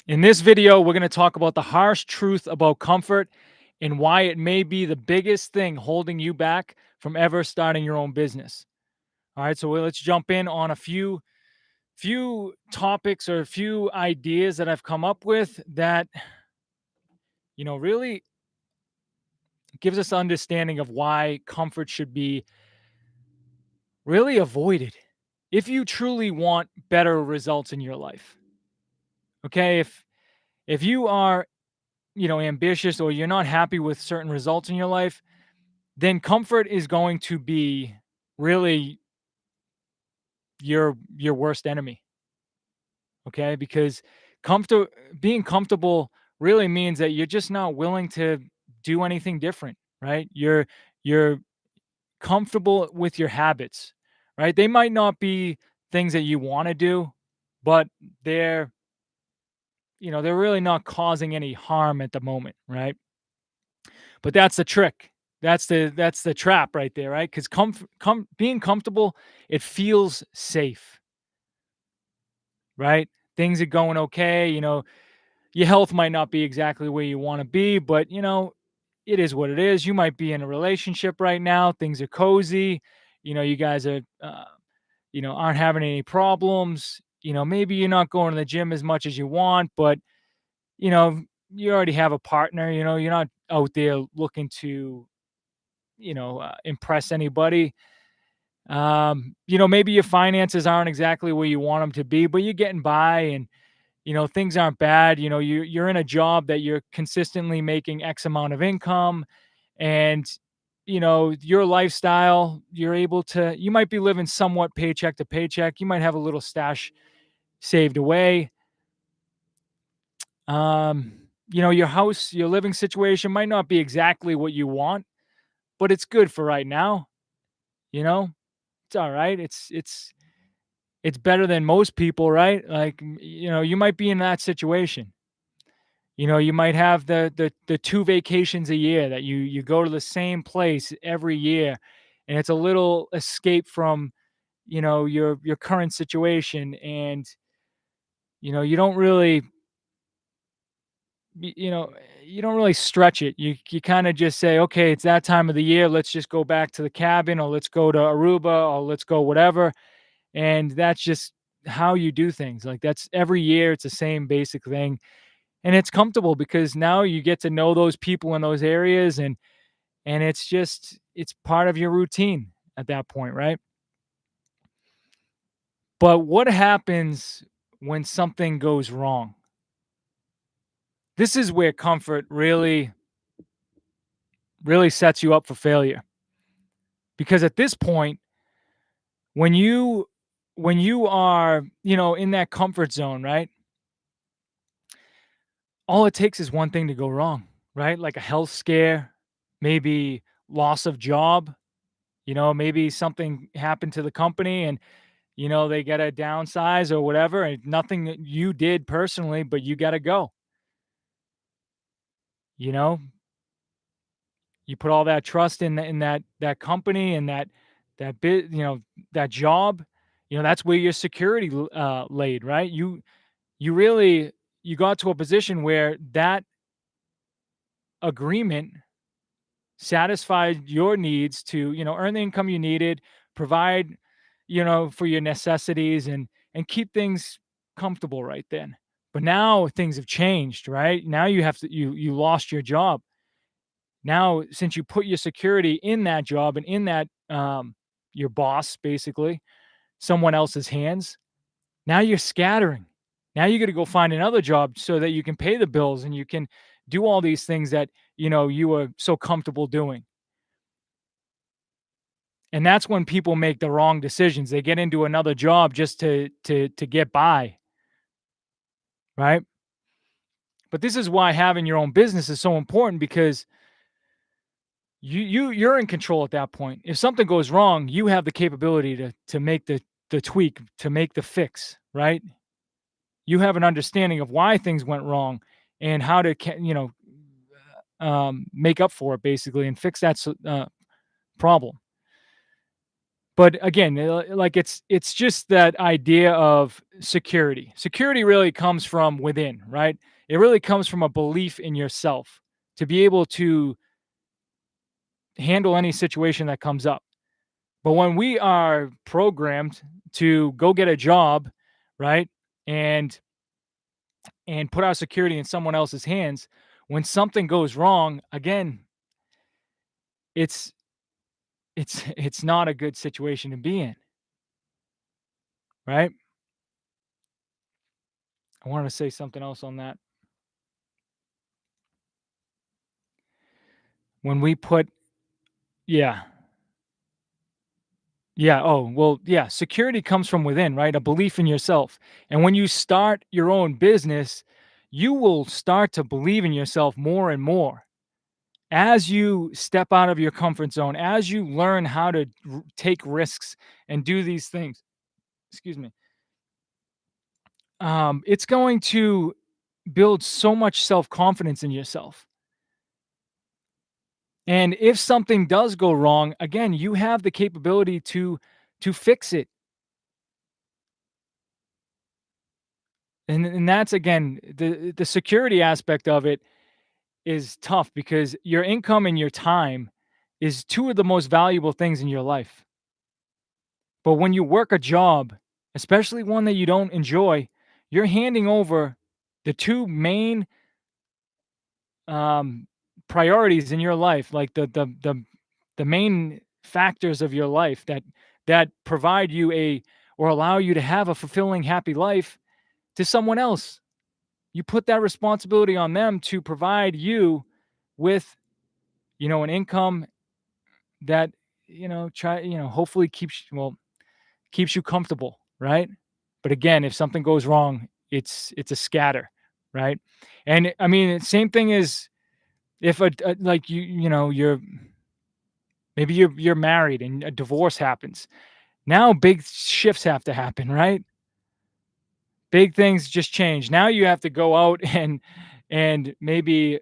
In this video, we're going to talk about the harsh truth about comfort and why it may be the biggest thing holding you back from ever starting your own business. All right, so let's jump in on a few topics or a few ideas that I've come up with that really gives us understanding of why comfort should be really avoided if you truly want better results in your life. Okay, if you are ambitious or you're not happy with certain results in your life, then comfort is going to be really your worst enemy, okay? Because comfort being comfortable really means that you're just not willing to do anything different, right? You're comfortable with your habits, right? They might not be things that you want to do, but they're they're really not causing any harm at the moment, right? But that's the trick. That's the trap right there, right? Because being comfortable, it feels safe, right? Things are going okay. Your health might not be exactly where you want to be, but it is what it is. You might be in a relationship right now. Things are cozy. You guys are, aren't having any problems. Maybe you're not going to the gym as much as you want, but you know, you already have a partner. You're not out there looking to impress anybody. Maybe your finances aren't exactly where you want them to be, but you're getting by and things aren't bad. You're in a job that you're consistently making X amount of income and your lifestyle, you might be living somewhat paycheck to paycheck. You might have a little stash saved away. Your house, your living situation might not be exactly what you want, but it's good for right now, you know? It's all right. It's better than most people, right? Like, you might be in that situation. You might have the 2 vacations a year that you go to the same place every year, and it's a little escape from, your current situation, and, you don't really y you don't really stretch it. You kinda just say, "Okay, it's that time of the year. Let's just go back to the cabin, or let's go to Aruba, or let's go whatever." And that's just how you do things. Like, that's every year, it's the same basic thing, and it's comfortable because now you get to know those people in those areas, and it's part of your routine at that point, right? But what happens when something goes wrong? This is where comfort really sets you up for failure, because at this point, when you are, in that comfort zone, right? All it takes is one thing to go wrong, right? Like a health scare, maybe loss of job, maybe something happened to the company and, they gotta downsize or whatever, and nothing that you did personally, but you gotta go. You know? You put all that trust in that company and that bit, that job, that's where your security laid, right? You really you got to a position where that agreement satisfied your needs to, earn the income you needed, provide, for your necessities and keep things comfortable right then. But now things have changed, right? Now you lost your job. Now, since you put your security in that job and in that your boss, basically, someone else's hands, now you're scattering. Now you got to go find another job so that you can pay the bills and you can do all these things that you were so comfortable doing. And that's when people make the wrong decisions. They get into another job just to get by, right? But this is why having your own business is so important, because you're in control at that point. If something goes wrong, you have the capability to make the tweak, to make the fix, right? You have an understanding of why things went wrong and how to make up for it, basically, and fix that problem. But again, like it's just that idea of security. Security really comes from within, right? It really comes from a belief in yourself to be able to handle any situation that comes up. But when we are programmed to go get a job, right? And put our security in someone else's hands, when something goes wrong, again, it's it's not a good situation to be in, right? I wanted to say something else on that. When we put yeah. Yeah, oh, well, yeah, security comes from within, right? A belief in yourself. And when you start your own business, you will start to believe in yourself more and more. As you step out of your comfort zone, as you learn how to take risks and do these things, excuse me, it's going to build so much self confidence in yourself. And if something does go wrong, again, you have the capability to fix it. And that's again the security aspect of it is tough because your income and your time is two of the most valuable things in your life. But when you work a job, especially one that you don't enjoy, you're handing over the two main um, priorities in your life, like the main factors of your life that provide you a or allow you to have a fulfilling, happy life to someone else. You put that responsibility on them to provide you with, an income that, hopefully keeps you comfortable, right? But again, if something goes wrong, it's a scatter, right? And I mean, same thing is if like you're maybe you're married and a divorce happens. Now big shifts have to happen, right? Big things just change. Now you have to go out and maybe,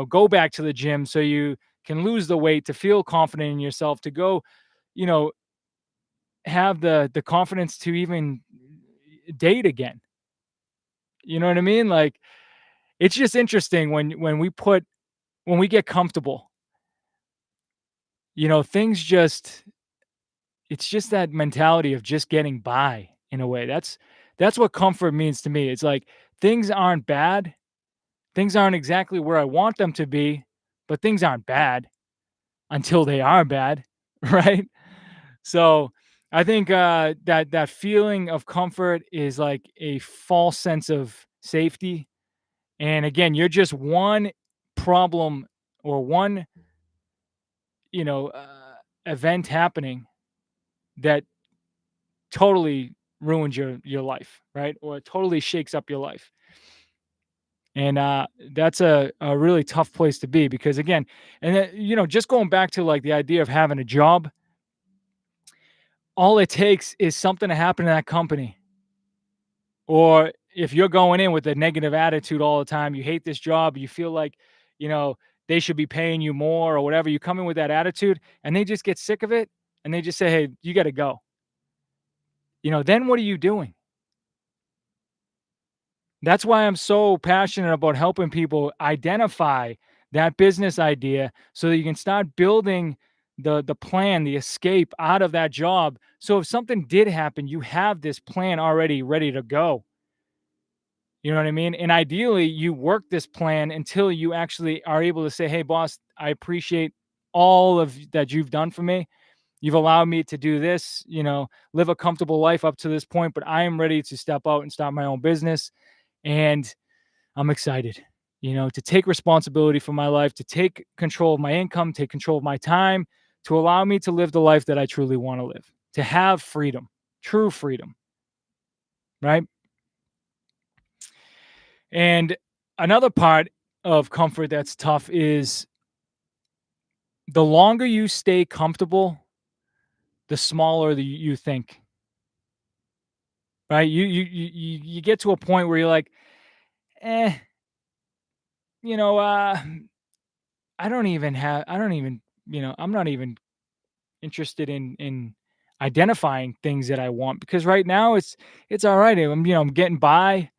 go back to the gym so you can lose the weight to feel confident in yourself to go, you know, have the confidence to even date again. You know what I mean? Like it's just interesting when we get comfortable, things just it's just that mentality of just getting by in a way. That's what comfort means to me. It's like things aren't bad. Things aren't exactly where I want them to be, but things aren't bad until they are bad, right? So, I think, that feeling of comfort is like a false sense of safety, and again, you're just one problem or one, you know, uh, event happening that totally ruins your life, right? Or it totally shakes up your life. And that's a really tough place to be because again, and then, just going back to like the idea of having a job, all it takes is something to happen in that company. Or if you're going in with a negative attitude all the time, you hate this job, you feel like, you know, they should be paying you more or whatever. You come in with that attitude and they just get sick of it and they just say, hey, you got to go. Then what are you doing? That's why I'm so passionate about helping people identify that business idea so that you can start building the plan, the escape out of that job. So if something did happen, you have this plan already ready to go. You know what I mean? And ideally, you work this plan until you actually are able to say, "Hey boss, I appreciate all of that you've done for me. You've allowed me to do this, live a comfortable life up to this point, but I am ready to step out and start my own business." And I'm excited, to take responsibility for my life, to take control of my income, take control of my time, to allow me to live the life that I truly want to live, to have freedom, true freedom, right? And another part of comfort that's tough is the longer you stay comfortable, the smaller you think, right? You get to a point where you're like, eh, you know, uh, I don't even, I'm not even interested in identifying things that I want, because right now it's all right. I'm getting by.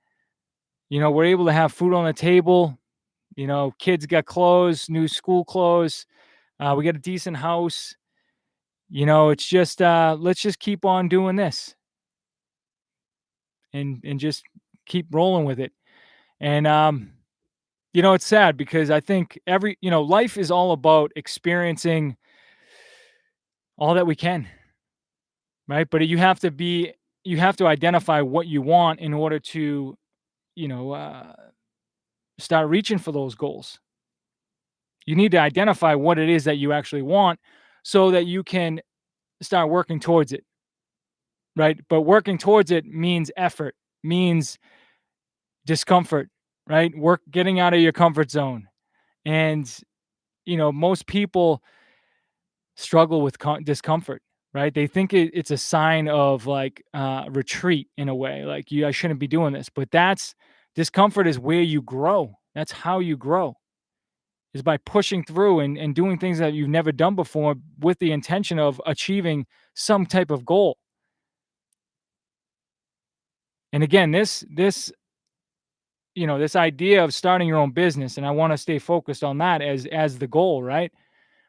We're able to have food on the table. Kids got clothes, new school clothes. We got a decent house. It's just let's just keep on doing this and just keep rolling with it. And it's sad because I think life is all about experiencing all that we can, right? But you have to identify what you want in order to, you know, uh, start reaching for those goals. You need to identify what it is that you actually want so that you can start working towards it, right? But working towards it means effort, means discomfort, right? Getting out of your comfort zone. And, most people struggle with discomfort, right? They think it's a sign of like retreat in a way, like I shouldn't be doing this. But discomfort is where you grow. That's how you grow, is by pushing through and doing things that you've never done before with the intention of achieving some type of goal. And again, this idea of starting your own business, and I want to stay focused on that as the goal, right?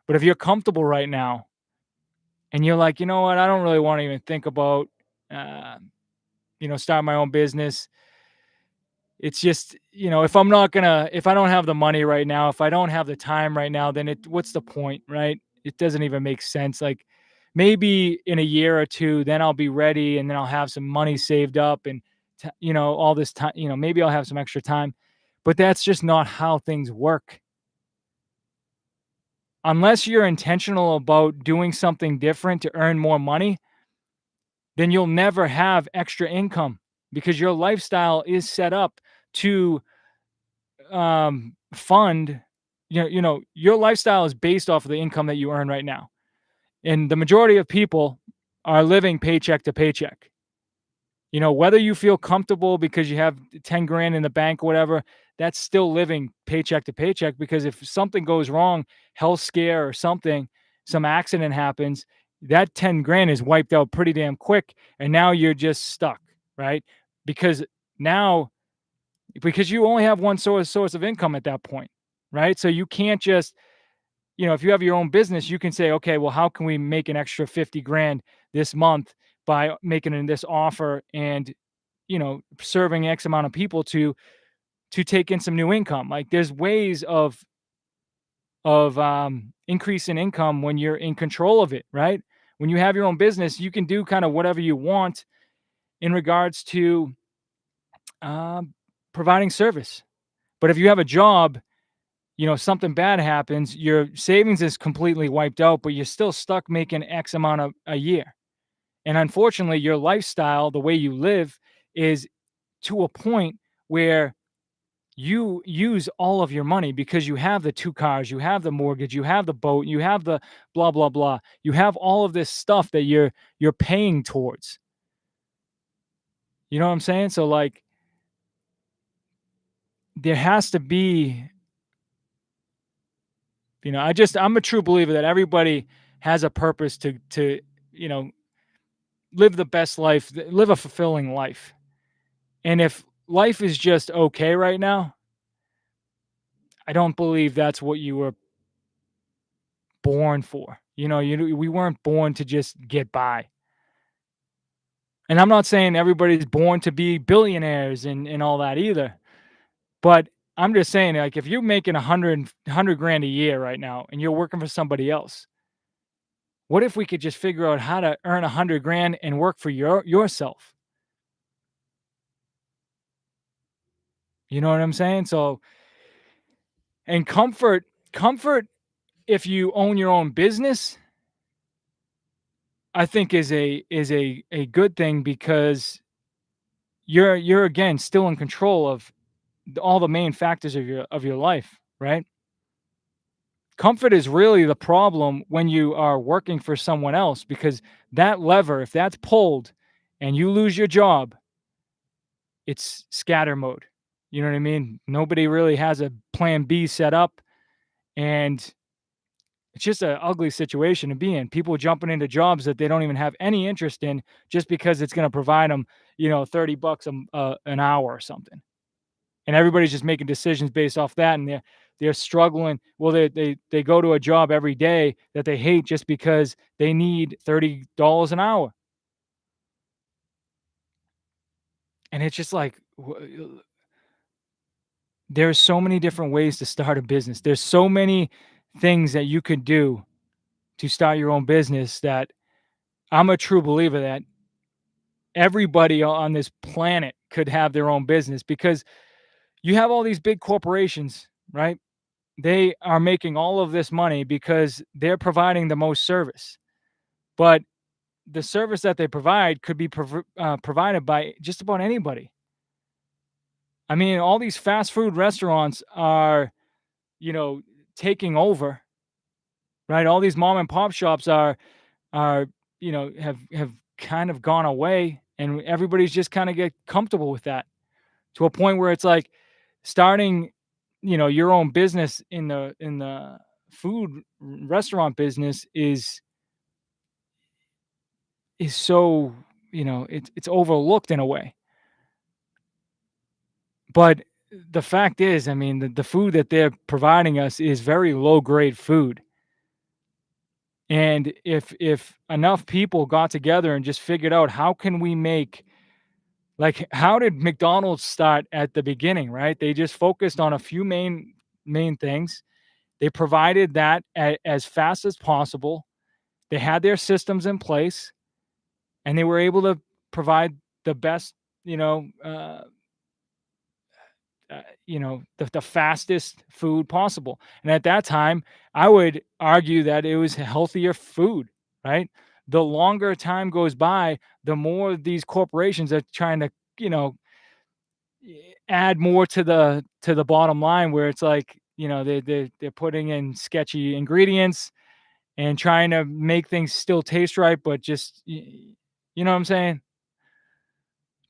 But if you're comfortable right now and you're like, you know what, I don't really want to even think about, uh, start my own business. It's just, if I don't have the money right now, if I don't have the time right now, then what's the point, right? It doesn't even make sense. Like maybe in a year or two, then I'll be ready and then I'll have some money saved up and, all this time, maybe I'll have some extra time. But that's just not how things work. Unless you're intentional about doing something different to earn more money, then you'll never have extra income because your lifestyle is set up to fund, your lifestyle is based off of the income that you earn right now. And the majority of people are living paycheck to paycheck. Whether you feel comfortable because you have 10 grand in the bank or whatever, that's still living paycheck to paycheck, because if something goes wrong, health scare or something, some accident happens, that 10 grand is wiped out pretty damn quick. And now you're just stuck, right? Because now, because you only have one source of income at that point, right? So you can't just, if you have your own business, you can say, okay, well, how can we make an extra 50 grand this month by making this offer and, serving X amount of people to take in some new income. Like there's ways of increasing income when you're in control of it, right? When you have your own business, you can do kind of whatever you want in regards to um, providing service. But if you have a job, something bad happens, your savings is completely wiped out, but you're still stuck making X amount of a year. And unfortunately, your lifestyle, the way you live, is to a point where you use all of your money because you have the 2 cars, you have the mortgage, you have the boat, you have the blah blah blah. You have all of this stuff that you're paying towards. You know what I'm saying? So like there has to be, I'm a true believer that everybody has a purpose to, you know, live the best life, live a fulfilling life. And if life is just okay right now, I don't believe that's what you were born for. We weren't born to just get by. And I'm not saying everybody's born to be billionaires and all that either. But I'm just saying, like, if you're making 100 grand a year right now and you're working for somebody else, what if we could just figure out how to earn 100 grand and work for yourself? You know what I'm saying? So, and comfort, if you own your own business, I think is a good thing because you're again still in control of all the main factors of your life, right? Comfort is really the problem when you are working for someone else, because that lever, if that's pulled and you lose your job, it's scatter mode. You know what I mean? Nobody really has a plan B set up, and It's just an ugly situation to be in. People jumping into jobs that they don't even have any interest in just because it's gonna provide them, 30 bucks an hour or something. And everybody's just making decisions based off that, and they're struggling. Well, they go to a job every day that they hate just because they need $30 an hour. And it's just like, there's so many different ways to start a business. There's so many things that you could do to start your own business that I'm a true believer that everybody on this planet could have their own business because you have all these big corporations, right? They are making all of this money because they're providing the most service. But the service that they provide could be provided by just about anybody. I mean, all these fast food restaurants are, you know, taking over, right? All these mom and pop shops are have kind of gone away, and everybody's just kind of get comfortable with that to a point where it's like starting, your own business in the food restaurant business is so, it's overlooked in a way. But the fact is, I mean, the food that they're providing us is very low grade food. And if enough people got together and just figured out how can we make, like, how did McDonald's start at the beginning, right? They just focused on a few main things. They provided that as fast as possible. They had their systems in place, and they were able to provide the best, you know, uh, the fastest food possible. And at that time, I would argue that it was healthier food, right? The longer time goes by, the more these corporations are trying to, you know, add more to the bottom line where it's like, they're putting in sketchy ingredients and trying to make things still taste right, but just you know what I'm saying?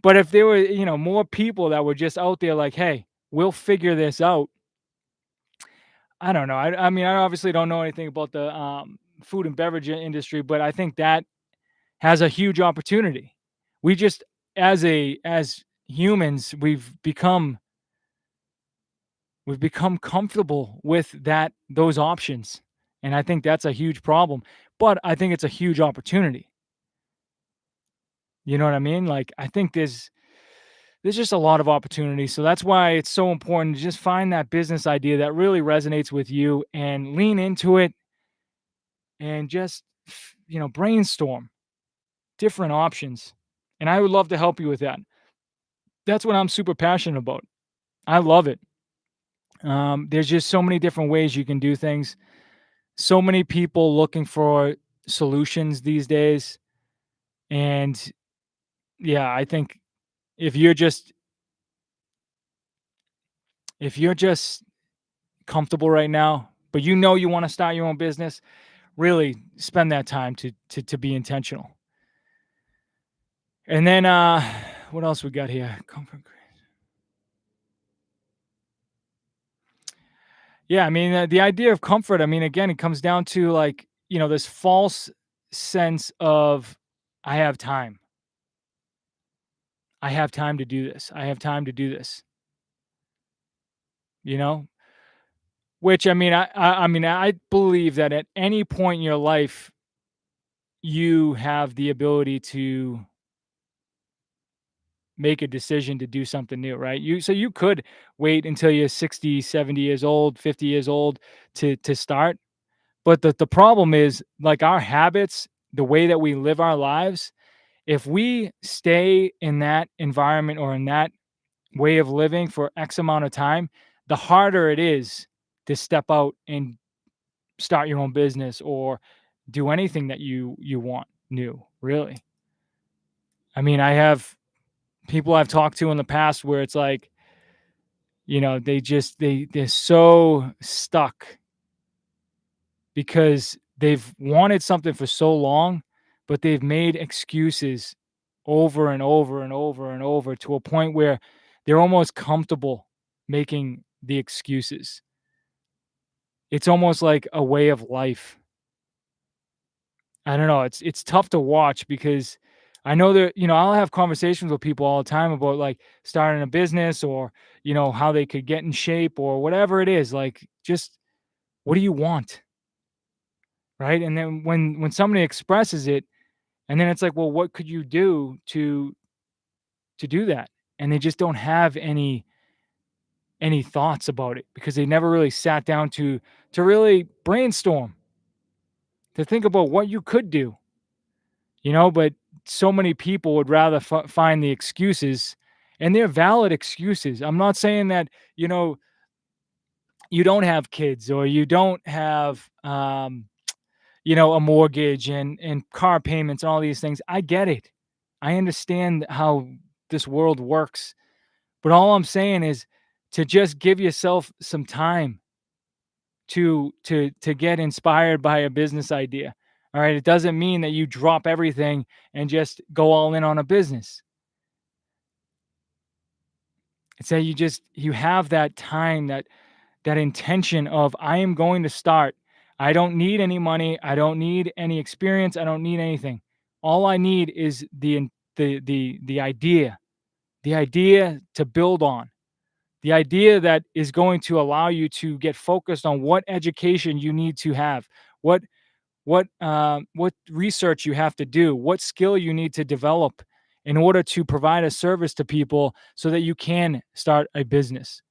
But if there were, more people that were just out there like, "Hey, we'll figure this out." I don't know. I mean, I obviously don't know anything about the food and beverage industry, but I think that has a huge opportunity. We just, as humans, we've become comfortable with those options, and I think that's a huge problem. But I think it's a huge opportunity. You know what I mean? Like, I think there's just a lot of opportunity. So that's why it's so important to just find that business idea that really resonates with you and lean into it and just, brainstorm different options. And I would love to help you with that. That's what I'm super passionate about. I love it. There's just so many different ways you can do things. So many people looking for solutions these days. And yeah, I think if you're just if you're just comfortable right now, but you want to start your own business, really spend that time to be intentional. And then what else we got here? Comfort. Yeah, I mean, the idea of comfort, I mean, again, it comes down to, like, this false sense of I have time. I have time to do this. I have time to do this, you know? Which, I mean, I believe that at any point in your life you have the ability to make a decision to do something new, right? You could wait until you're 60, 70 years old, 50 years old to start. But the problem is, like, our habits, the way that we live our lives, if we stay in that environment or in that way of living for X amount of time, the harder it is to step out and start your own business or do anything that you want new, really. I mean, I have people I've talked to in the past where it's like, they're so stuck because they've wanted something for so long, but they've made excuses over and over and over and over to a point where they're almost comfortable making the excuses. It's almost like a way of life. I don't know, it's tough to watch because I know that, I'll have conversations with people all the time about, like, starting a business or, how they could get in shape or whatever it is, like, just what do you want, right? And then when somebody expresses it, and then it's like, "Well, what could you do to do that?" And they just don't have any thoughts about it because they never really sat down to really brainstorm, to think about what you could do. But so many people would rather find the excuses, and they're valid excuses. I'm not saying that, you know, you don't have kids or you don't have, a mortgage and car payments and all these things. I get it. I understand how this world works. But all I'm saying is to just give yourself some time to get inspired by a business idea. All right. It doesn't mean that you drop everything and just go all in on a business. It's that you have that time, that intention of I am going to start. I don't need any money. I don't need any experience. I don't need anything. All I need is the idea to build on, the idea that is going to allow you to get focused on what education you need to have, what what research you have to do, what skill you need to develop in order to provide a service to people so that you can start a business.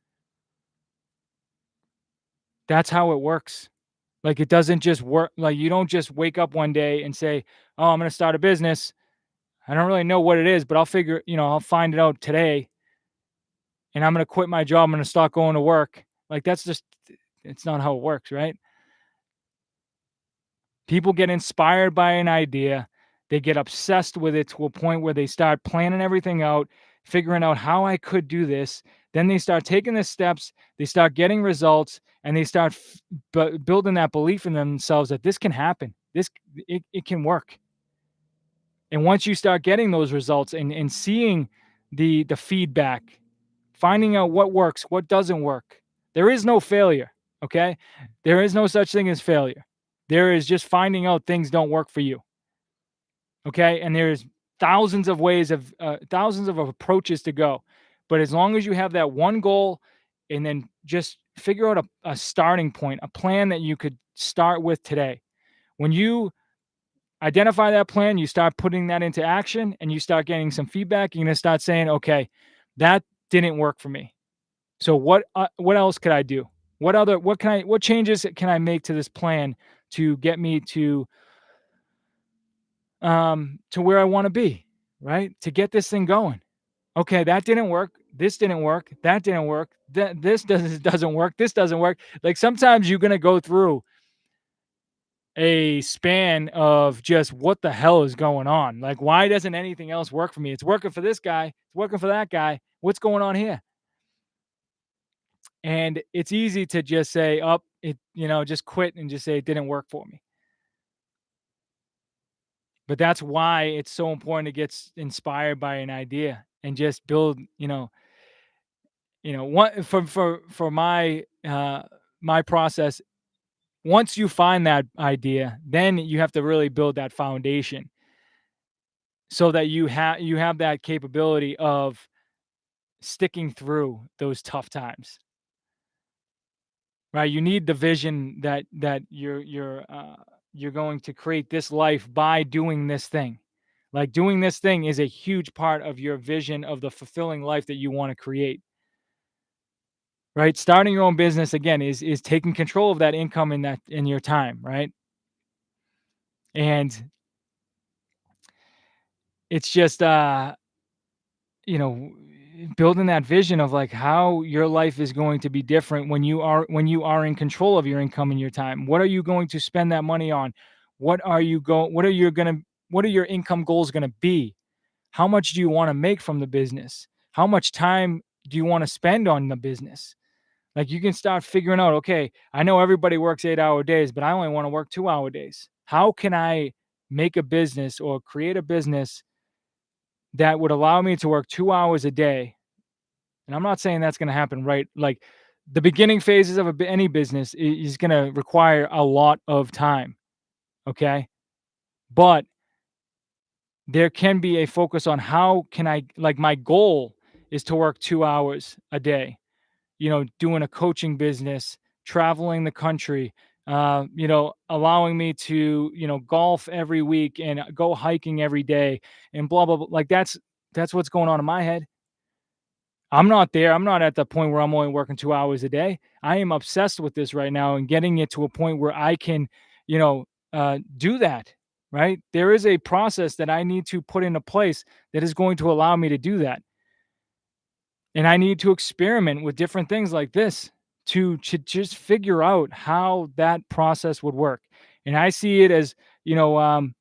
That's how it works. Like, it doesn't just work. Like, you don't just wake up one day and say, "Oh, I'm going to start a business. I don't really know what it is, but I'll find it out today and I'm going to quit my job. I'm going to start going to work." Like, it's not how it works, right? People get inspired by an idea, they get obsessed with it to a point where they start planning everything out, figuring out how I could do this. Then they start taking the steps, they start getting results, and they start building that belief in themselves that this can happen. It can work. And once you start getting those results and seeing the feedback, finding out what works, what doesn't work, there is no failure. Okay. There is no such thing as failure. There is just finding out things don't work for you. Okay. And there's thousands of approaches to go. But as long as you have that one goal and then just figure out a starting point, a plan that you could start with today. When you identify that plan, you start putting that into action and you start getting some feedback, you're going to start saying, okay, that didn't work for me. So what else could I do? What changes can I make to this plan to get me to where I want to be, right? To get this thing going. Okay, that didn't work. This didn't work. That didn't work. This doesn't work. This doesn't work. Like, sometimes you're going to go through a span of just what the hell is going on? Like, why doesn't anything else work for me? It's working for this guy, it's working for that guy. What's going on here? And it's easy to just say, "Up, just quit and just say it didn't work for me." But that's why it's so important to get inspired by an idea and just build, what for my process. Once you find that idea, then you have to really build that foundation so that you have that capability of sticking through those tough times, right? You need the vision that you're going to create this life by doing this thing. Like, doing this thing is a huge part of your vision of the fulfilling life that you want to create, right? Starting your own business again is taking control of that income in your time, right? And it's just you know, building that vision of, like, how your life is going to be different when you are in control of your income and your time. What are you going to spend that money on? What are your income goals gonna be? How much do you wanna make from the business? How much time do you wanna spend on the business? Like, you can start figuring out, okay, I know everybody works 8-hour days, but I only wanna work 2-hour days. How can I make a business or create a business that would allow me to work 2 hours a day? And I'm not saying that's gonna happen, right? Like, the beginning phases of any business is gonna require a lot of time, okay? but there can be a focus on how can I, like, my goal is to work 2 hours a day, doing a coaching business, traveling the country, allowing me to, golf every week and go hiking every day and blah blah blah. Like that's what's going on in my head. I'm not there. I'm not at the point where I'm only working 2 hours a day. I am obsessed with this right now and getting it to a point where I can, you know, do that, right? There is a process that I need to put into place that is going to allow me to do that. And I need to experiment with different things like this to just figure out how that process would work. And I see it as, you know, um,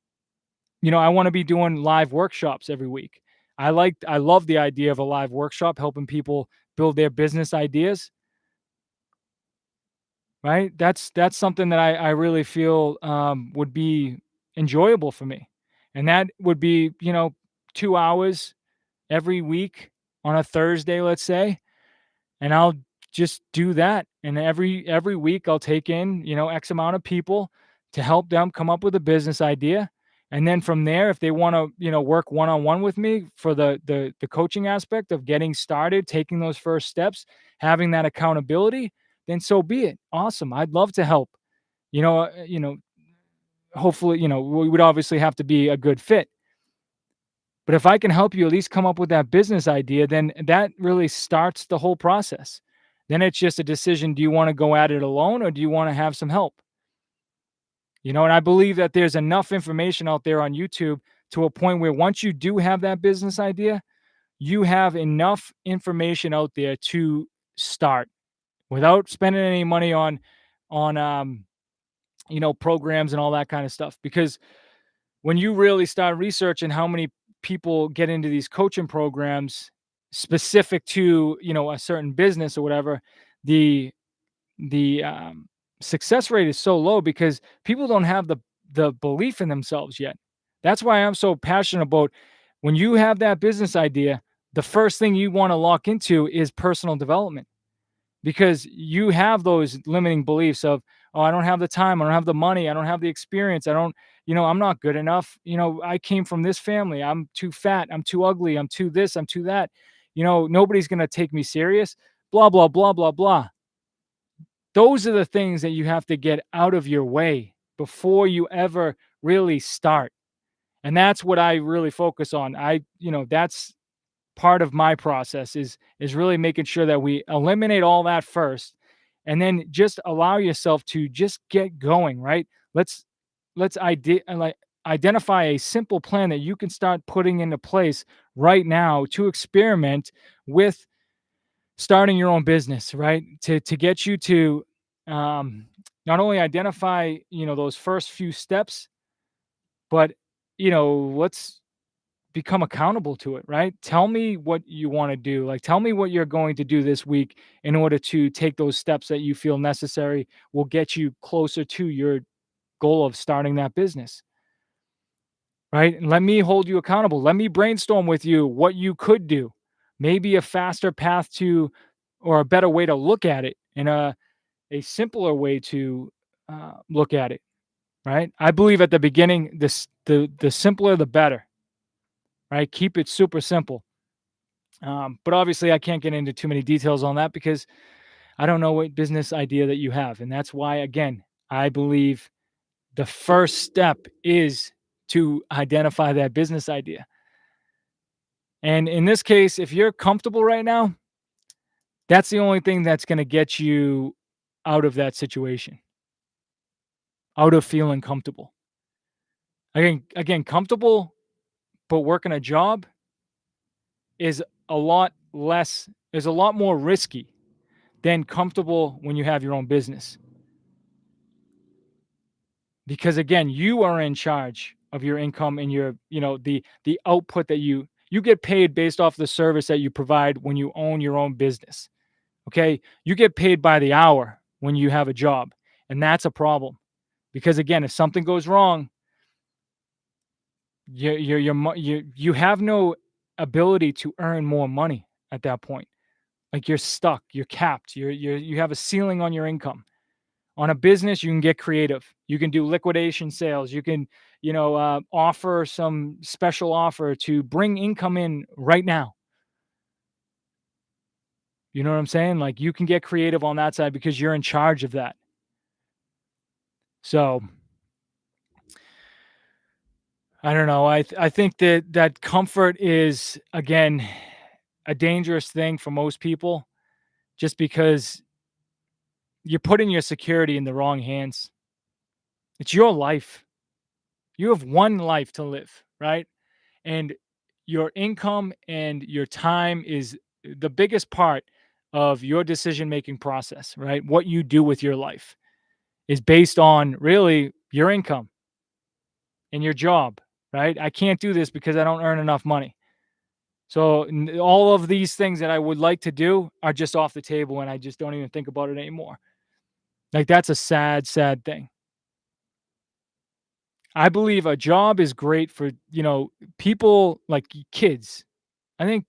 I want to be doing live workshops every week. I love the idea of a live workshop helping people build their business ideas, right? That's something that I really feel would be enjoyable for me. And that would be, 2 hours every week on a Thursday, let's say, and I'll just do that. And every week I'll take in, X amount of people to help them come up with a business idea. And then from there, if they want to, work one-on-one with me for the coaching aspect of getting started, taking those first steps, having that accountability, then so be it. Awesome. I'd love to help. Hopefully, we would obviously have to be a good fit. But if I can help you at least come up with that business idea, then that really starts the whole process. Then it's just a decision. Do you want to go at it alone or do you want to have some help? And I believe that there's enough information out there on YouTube to a point where once you do have that business idea, you have enough information out there to start without spending any money on programs and all that kind of stuff. Because when you really start researching how many people get into these coaching programs specific to, a certain business or whatever, the the success rate is so low because people don't have the belief in themselves yet. That's why I'm so passionate about when you have that business idea, the first thing you want to lock into is personal development because you have those limiting beliefs of, oh, I don't have the time, I don't have the money, I don't have the experience, I don't, I'm not good enough, I came from this family, I'm too fat, I'm too ugly, I'm too this, I'm too that, nobody's going to take me serious, blah blah blah blah blah. Those are the things that you have to get out of your way before you ever really start. And that's what I really focus on. That's part of my process is really making sure that we eliminate all that first and then just allow yourself to just get going, right? Let's identify a simple plan that you can start putting into place right now to experiment with starting your own business, right? To get you to um, not only identify, those first few steps, but let's become accountable to it, right? Tell me what you want to do. Like, tell me what you're going to do this week in order to take those steps that you feel necessary will get you closer to your goal of starting that business, right? And let me hold you accountable. Let me brainstorm with you what you could do. Maybe a faster path to, or a better way to look at it, and a simpler way to look at it, right? I believe at the beginning, the simpler the better, right? Keep it super simple. But obviously, I can't get into too many details on that because I don't know what business idea that you have, and that's why, again, I believe the first step is to identify that business idea. And in this case, if you're comfortable right now, that's the only thing that's going to get you out of that situation, out of feeling comfortable. Again, comfortable but working a job is a lot more risky than comfortable when you have your own business. Because again, you are in charge of your income and your, the output that you get paid based off the service that you provide when you own your own business. Okay? You get paid by the hour when you have a job, and that's a problem. Because again, if something goes wrong, you have no ability to earn more money at that point. Like, you're stuck, you're capped, you have a ceiling on your income. On a business, you can get creative. You can do liquidation sales. You can, offer some special offer to bring income in right now. You know what I'm saying? Like, you can get creative on that side because you're in charge of that. So, I don't know. I think that comfort is, again, a dangerous thing for most people, just because you're putting your security in the wrong hands. It's your life. You have one life to live, right? And your income and your time is the biggest part of your decision making process, right? What you do with your life is based on really your income and your job, right? I can't do this because I don't earn enough money. So all of these things that I would like to do are just off the table, and I just don't even think about it anymore. Like, that's a sad, sad thing. I believe a job is great for, people like kids. I think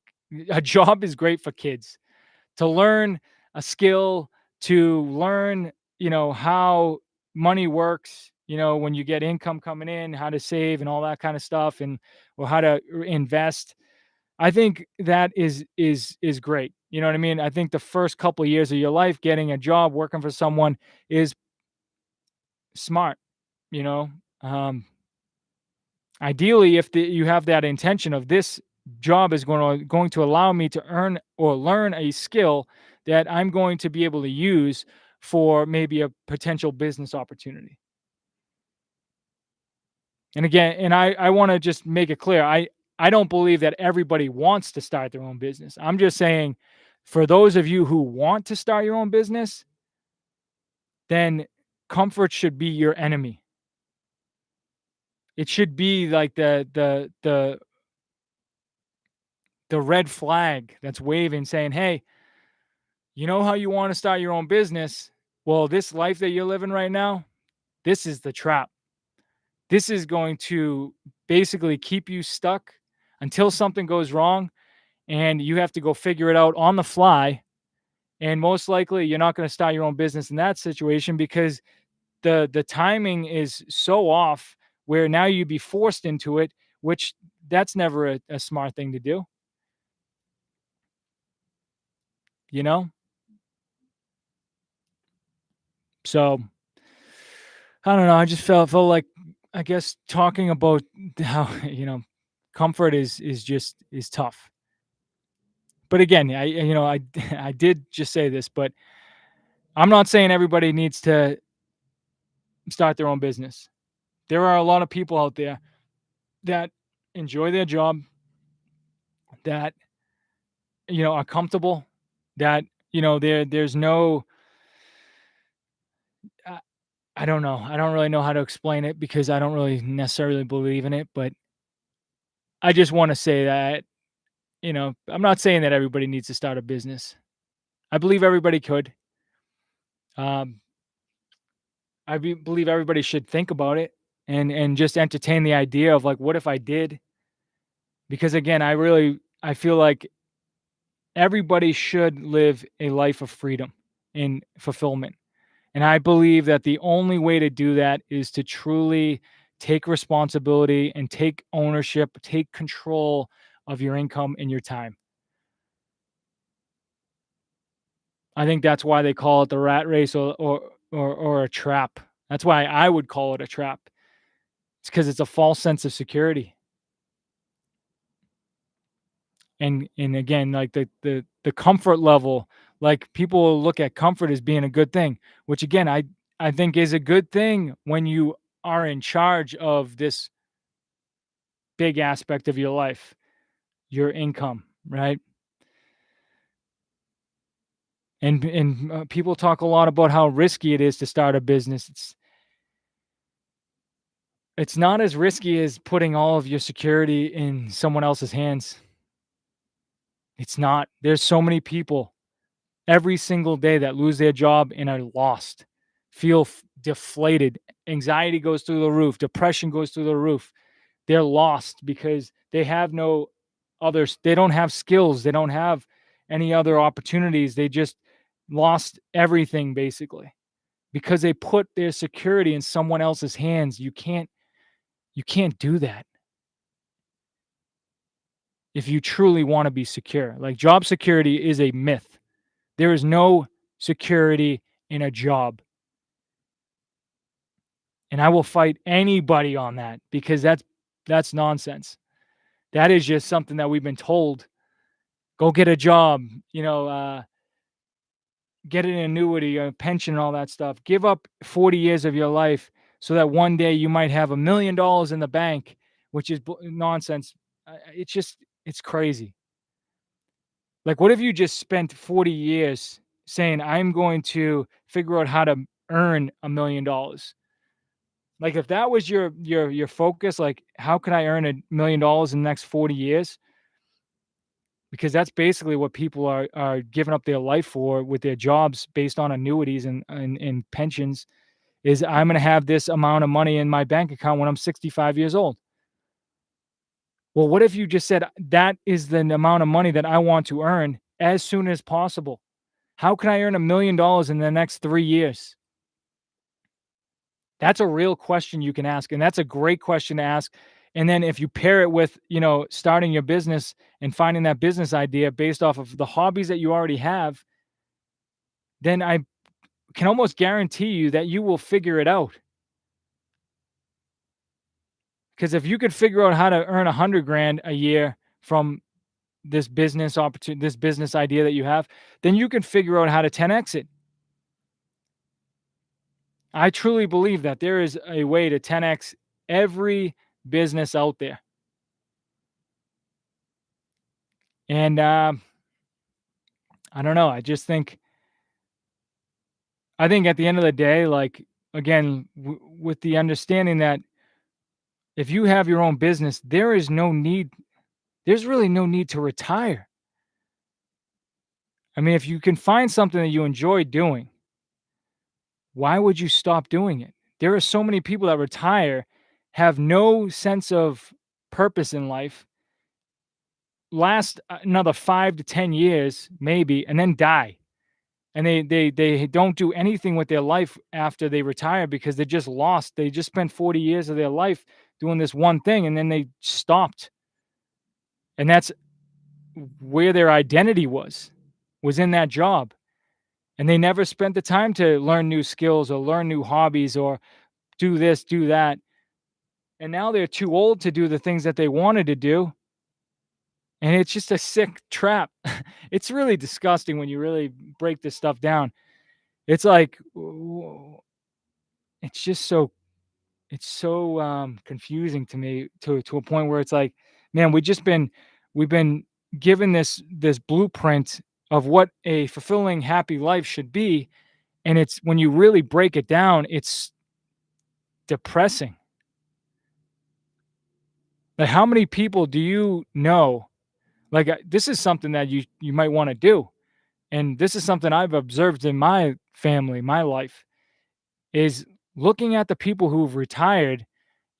a job is great for kids to learn a skill, to learn, how money works, when you get income coming in, how to save and all that kind of stuff, and or how to invest. I think that is great. You know what I mean? I think the first couple of years of your life, getting a job, working for someone is smart, you know. Um, Ideally, if you have that intention of this job is going to allow me to earn or learn a skill that I'm going to be able to use for maybe a potential business opportunity. And again, and I want to just make it clear, I don't believe that everybody wants to start their own business. I'm just saying, for those of you who want to start your own business, then comfort should be your enemy. It should be like the red flag that's waving, saying, "Hey, you know how you want to start your own business? Well, this life that you're living right now, this is the trap. This is going to basically keep you stuck until something goes wrong and you have to go figure it out on the fly. And most likely, you're not going to start your own business in that situation because the timing is so off, where now you'd be forced into it, which that's never a smart thing to do, you know? So I don't know. I just felt like, I guess, talking about how, comfort is tough. But again, I did just say this, but I'm not saying everybody needs to start their own business. There are a lot of people out there that enjoy their job, that, are comfortable, that, there's no, I, I don't know. I don't really know how to explain it because I don't really necessarily believe in it, but I just want to say that, I'm not saying that everybody needs to start a business. I believe everybody could. Um, believe everybody should think about it and just entertain the idea of, like, what if I did? Because again, I feel like everybody should live a life of freedom and fulfillment. And I believe that the only way to do that is to truly take responsibility and take ownership, take control of your income and your time. I think that's why they call it the rat race, or a trap. That's why I would call it a trap. It's because it's a false sense of security. And again, like, the comfort level, like, people will look at comfort as being a good thing, which again, I think is a good thing when you are in charge of this big aspect of your life, your income, right? And people talk a lot about how risky it is to start a business. It's not as risky as putting all of your security in someone else's hands. It's not. There's so many people every single day that lose their job and are lost, feel deflated. Anxiety goes through the roof, depression goes through the roof. They're lost because they have no others. They don't have skills. They don't have any other opportunities. They just lost everything basically because they put their security in someone else's hands. You can't do that if you truly wanna be secure. Like, job security is a myth. There is no security in a job, and I will fight anybody on that because that's nonsense. That is just something that we've been told, "Go get a job," get an annuity, a pension, and all that stuff. Give up 40 years of your life so that one day you might have $1 million in the bank, which is nonsense. It's just, it's crazy. Like, what if you just spent 40 years saying, I'm going to figure out how to earn $1 million? Like, if that was your focus, like, how can I earn $1 million in the next 40 years? Because that's basically what people are giving up their life for with their jobs based on annuities and pensions, is I'm gonna have this amount of money in my bank account when I'm 65 years old. Well, what if you just said, that is the amount of money that I want to earn as soon as possible? How can I earn $1 million in the next 3 years? That's a real question you can ask, and that's a great question to ask. And then if you pair it with, starting your business and finding that business idea based off of the hobbies that you already have, then I can almost guarantee you that you will figure it out. Because if you could figure out how to earn 100 grand a year from this business opportunity, this business idea that you have, then you can figure out how to 10x it. I truly believe that there is a way to 10x every business out there. And I don't know. I think at the end of the day, like, again, with the understanding that if you have your own business, there's really no need to retire. I mean, if you can find something that you enjoy doing, why would you stop doing it? There are so many people that retire, have no sense of purpose in life, last another 5 to 10 years maybe, and then die. And they don't do anything with their life after they retire because they just lost. They just spent 40 years of their life doing this one thing, and then they stopped. And that's where their identity was in that job. And they never spent the time to learn new skills or learn new hobbies or do this, do that. And now they're too old to do the things that they wanted to do. And it's just a sick trap. It's really disgusting when you really break this stuff down. It's like, it's just so confusing to me, to a point where it's like, man, we've been given this blueprint of what a fulfilling, happy life should be, and it's, when you really break it down, it's depressing. Like, how many people do you know? Like, this is something that you might want to do, and this is something I've observed in my family, my life, is looking at the people who've retired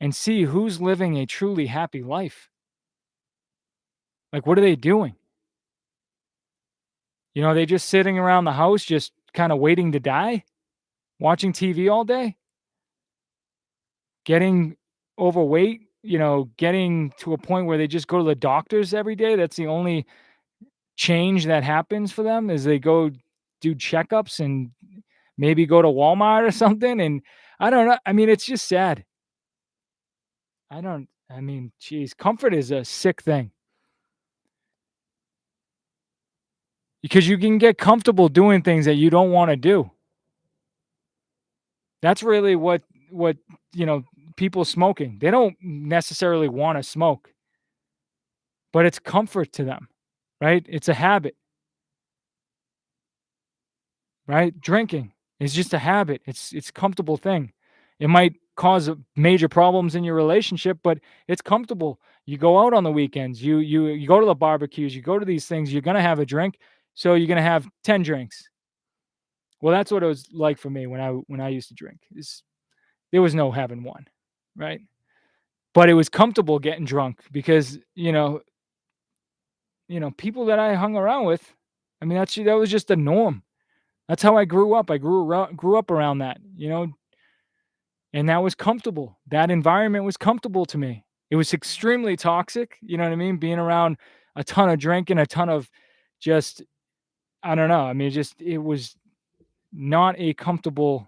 and see who's living a truly happy life. Like, what are they doing? They just sitting around the house, just kind of waiting to die, watching TV all day, getting overweight, getting to a point where they just go to the doctors every day. That's the only change that happens for them, is they go do checkups and maybe go to Walmart or something. And I don't know. I mean, it's just sad. Geez, comfort is a sick thing because you can get comfortable doing things that you don't want to do. That's really what, you know, people smoking, they don't necessarily wanna smoke, but it's comfort to them, right? It's a habit, right? Drinking is just a habit. It's a comfortable thing. It might cause major problems in your relationship, but it's comfortable. You go out on the weekends, you go to the barbecues, you go to these things, you're gonna have a drink, so you're gonna have 10 drinks. Well, that's what it was like for me when I used to drink. There was no having one, right? But it was comfortable getting drunk because, people that I hung around with, I mean, that was just the norm. That's how I grew up. I grew up around that, and that was comfortable. That environment was comfortable to me. It was extremely toxic, you know what I mean? Being around a ton of drinking, a ton of just I don't know. I mean, it was not a comfortable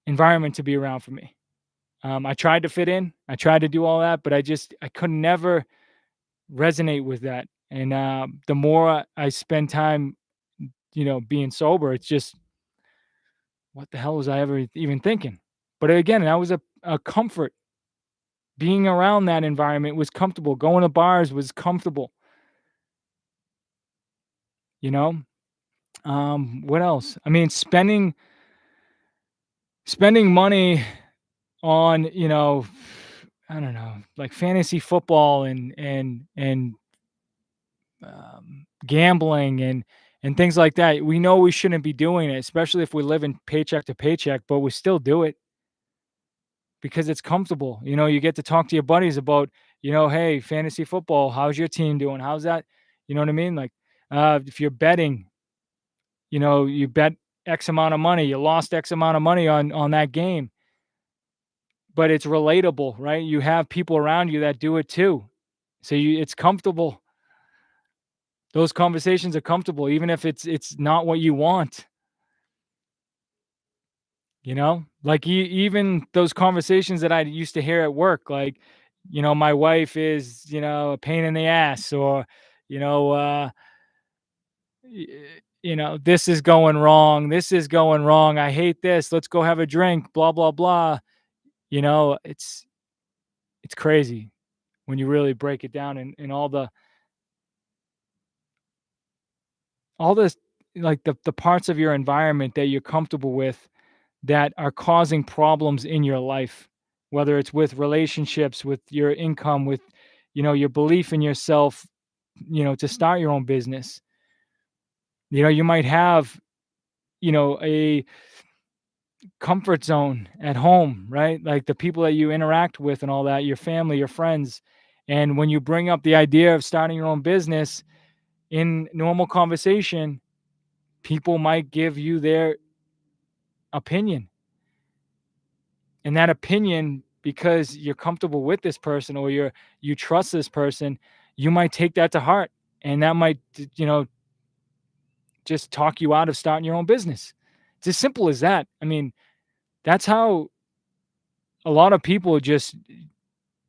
environment to be around for me. I tried to fit in. I tried to do all that, but I could never resonate with that. And the more I spend time, being sober, it's just what the hell was I ever even thinking? But again, that was a comfort. Being around that environment was comfortable. Going to bars was comfortable. You know. What else? I mean, spending money on I don't know, like fantasy football and gambling and things like that. We know we shouldn't be doing it, especially if we live in paycheck to paycheck, but we still do it because it's comfortable. You get to talk to your buddies about, hey, fantasy football, how's your team doing? How's that? You know what I mean? Like, if you're betting, you bet X amount of money, you lost X amount of money on that game, but it's relatable, right? You have people around you that do it too. So it's comfortable. Those conversations are comfortable, even if it's not what you want, Like even those conversations that I used to hear at work, like, my wife is, a pain in the ass, or, you know, uh, y- this is going wrong. This is going wrong. I hate this. Let's go have a drink, blah, blah, blah. It's crazy when you really break it down and all this, like the parts of your environment that you're comfortable with that are causing problems in your life, whether it's with relationships, with your income, with, your belief in yourself, to start your own business. You might have, a comfort zone at home, right? Like the people that you interact with and all that, your family, your friends. And when you bring up the idea of starting your own business in normal conversation, people might give you their opinion. And that opinion, because you're comfortable with this person or you trust this person, you might take that to heart. And that might, just talk you out of starting your own business. It's as simple as that. I mean, that's how a lot of people just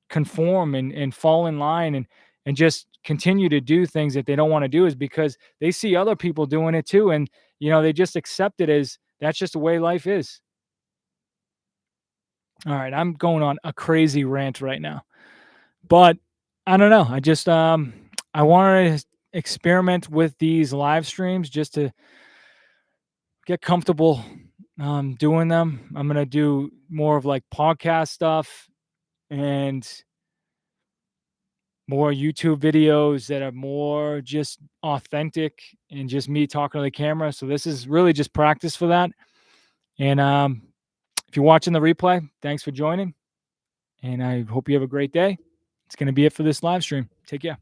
conform and fall in line and just continue to do things that they don't want to do, is because they see other people doing it too. And, they just accept it as that's just the way life is. All right. I'm going on a crazy rant right now, but I don't know. I wanted to experiment with these live streams just to get comfortable doing them. I'm going to do more of like podcast stuff and more YouTube videos that are more just authentic and just me talking to the camera. So this is really just practice for that. And if you're watching the replay, thanks for joining. And I hope you have a great day. It's going to be it for this live stream. Take care.